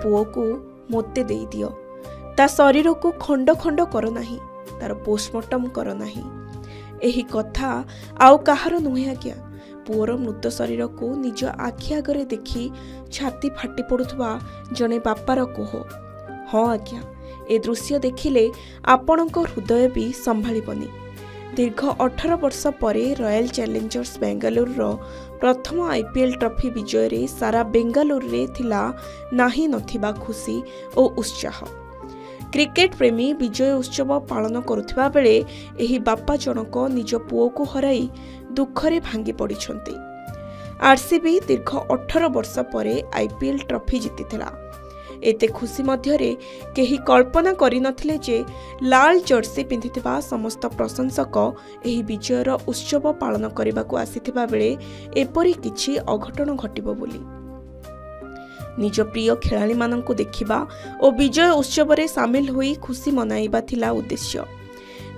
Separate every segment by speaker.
Speaker 1: पुओ को मोते दे दियो, ता शरीर को खंड खंड कर नाही, तार पोस्टमार्टम कर नाही। एही कथा आउ कहार नुहे आज्ञा। पुओर मृत शरीर को निज आखि आगरे देखी छाती फाटी पड़ुवा जने बापार कोह। हाँ आज्ञा, ए दृश्य देखिले आपणक हृदय भी संभाळिबनी। दीर्घ 18 वर्ष परे रॉयल चैलेंजर्स बेंगालुरु प्रथम आईपीएल ट्रॉफी विजय रे सारा बेंगालुरु रे थिला नाही नथिबा खुशी और उत्साह। क्रिकेट प्रेमी विजय उत्सव पालन करुथिबा बेले एही बापा जनक निज पुओ को हराई दुखरे भांगी पड़िछंती। आरसीबी दीर्घ 18 वर्ष परे आईपीएल ट्रॉफी जीतिथिला। एते खुशी मध्यरे केही कल्पना करि नथिले जे लाल जर्सी पिंधिथिबा समस्त प्रशंसक एही विजयर उत्सव पालन करिबाकू आसिथिबा बेले एपरि किछि अघटन घटिबो बोली। निज प्रिय खेलाड़ी माननकू देखिबा और विजय उत्सव रे शामिल होई खुशी मनाइबा थिला उद्देश्य।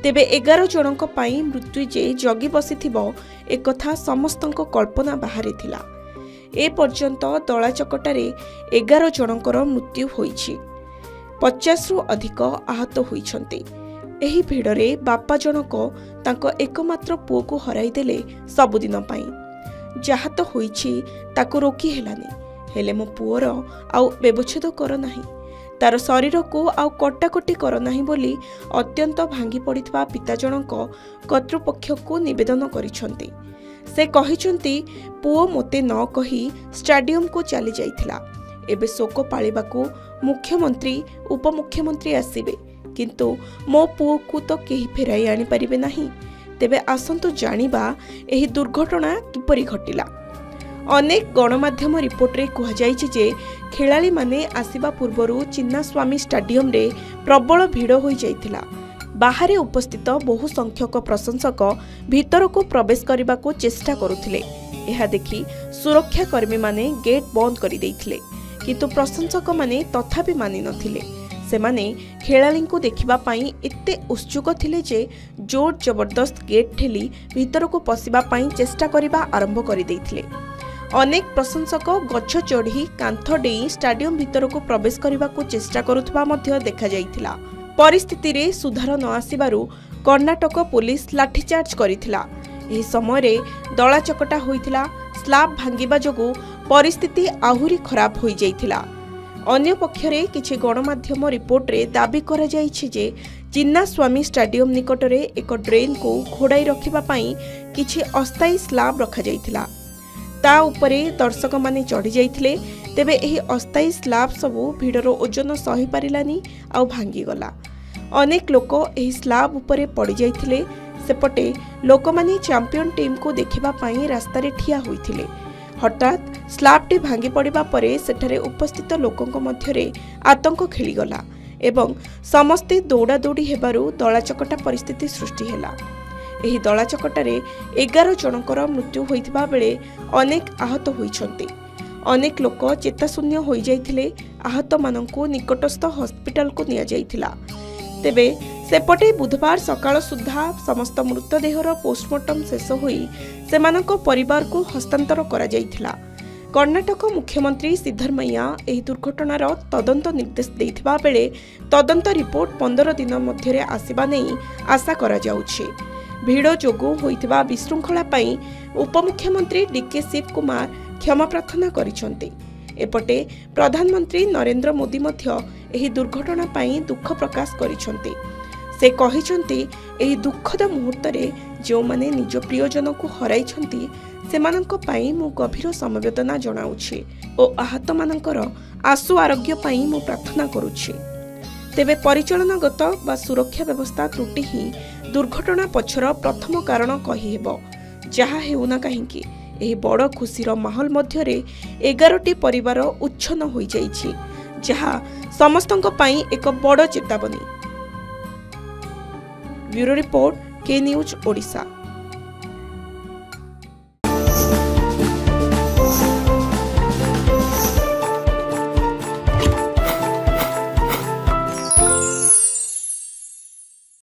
Speaker 1: तेबे 11 जनक पई मृत्यु जे जगी बसिथिबो एकथा समस्तक कल्पना बाहरी थिला। ए पर्यंत दला चकटारे 11 जनकर मृत्यु होईछि, 50 रु अधिक आहत होईछन्ते। एही भिड़रे बापा जनक तांको एकमात्र पुओ को हराई देले सबुदिन पई। जहा तो होईछि ताको रोकी हेलानी, हेले मो पुओर आउ व्यवच्छेद कर नाही, तार शरीर को आउ कटाकटी कर नाही बोली अत्यंत भांगी पड़िथिबा पिता जनक कर्तृपक्ष को निवेदन करिछन्ते। से कहिछन्ती पुओ मोते न कही स्टाडियम को चली जाइथिला। एबे शोक पालिबाकू मुख्यमंत्री उपमुख्यमंत्री आसिबे, किंतु मो पुओ को तो केही फेराई आनी परिबे नाही। तेबे आसंतु जानिबा एही दुर्घटना किपरि घटिला। अनेक गणमाध्यम रिपोर्ट रे कहा जायछि जे खेलाड़ी माने आसिबा पूर्वरु चिन्नास्वामी स्टाडियम रे प्रबल भिड़ होई जाइथिला। बाहरे उपस्थित बहु संख्यक प्रशंसक भीतर को प्रवेश करने को चेष्टा करुथिले। एहा देखि सुरक्षा कर्मी माने गेट बंद करि दैथिले, किंतु प्रशंसक माने तथापि मानि नथिले। सेमाने खेलाड़ी को देखिबा पई एते उत्सुक थिले जे जोर जबरदस्त गेट ठेली भीतर को पसिबा पई चेष्टा करिबा आरंभ करि दैथिले। अनेक प्रशंसक गछ चढ़ी कांथ डेई स्टाडियम भीतर को प्रवेश करने को चेष्टा करुथबा मध्य देखा जाइथिला। परिस्थिति रे सुधार न आसिबारु कर्णाटक पुलिस लाठीचार्ज करिथिला। एही समय रे दला चकटा होइथिला। स्लाब भांगिबा जोगु परिस्थिति आहुरी खराब होई जाइथिला। अन्य पक्षरे किछि गणमाध्यम रिपोर्ट रे दाबी करा जाइछि जे चिन्नास्वामी स्टाडियम निकट रे एक ड्रेन को घोड़ाई रखिबा पई किछि अस्थायी स्लाब रखा जाइथिला। ता उपरे दर्शक माने चढ़ी जाइथिले। तेबे एही अस्थायी स्लाब सबु भिड़र ओजन सही पारिलानी आउ भांगी गला। अनेक लोक एही स्लाब उपरे पड़ी जाइथिले। सेपटे लोकमानी चैंपियन टीम को देखिबा पई रास्ता रे ठिया होइथिले। हठात स्लाबटी भांगी पड़िबा परे सेठारे उपस्थित लोकंक मध्यरे आतंक खेलीगला एवं समस्ते दौड़ा दौड़ी हेबारु दलाचकटा परिस्थिति सृष्टि हेला। एही दलाचकटारे 11 जनकर मृत्यु होइथिबा बेले अनेक आहत होइछन्ते। अनेक लोक चेताशून्य होई जाइथिले। आहत माननकु निकटस्थ हॉस्पिटल को निया जाइथिला। तेबे सेपटे बुधवार सकाळ सुद्धा समस्त मृतदेहर पोस्टमार्टम शेष होई सेमानक परिवार को हस्तांतर करा जाइथिला। कर्णाटक मुख्यमंत्री सिद्धरमैया एही दुर्घटनार तदंत निर्देश दैथिबा बेले तदंत रिपोर्ट 15 दिन मध्यरे आसिबा नै आशा करा जाउछि। भिड़ जोगु होइथिबा विशृंखला पई उपमुख्यमंत्री डीके शिव कुमार क्षमा प्रार्थना करिसंते। एपटे प्रधानमंत्री नरेंद्र मोदी मध्य एही दुर्घटना पई दुख प्रकाश करिसंते। से कहिसंते एही दुखद मुहूर्त रे जो माने निज प्रियजन को हराइछंती सेमानंक पई मु गभीर समवेदना जणाउछि ओ आहत मानकर आशु आरोग्य पई मु प्रार्थना करूछि। तेबे परिचालनागत बा सुरक्षा व्यवस्था त्रुटि ही दुर्घटना पछर प्रथम कारण कहि हेबो। जहा हेउना काहेकि एही बड़ खुशीर माहौल मध्यरे 11टी परिवार उच्छन्न होई जाइछि, जहा समस्तंक पई एक बड़ चेतावनी। ब्यूरो रिपोर्ट के न्यूज ओडिशा।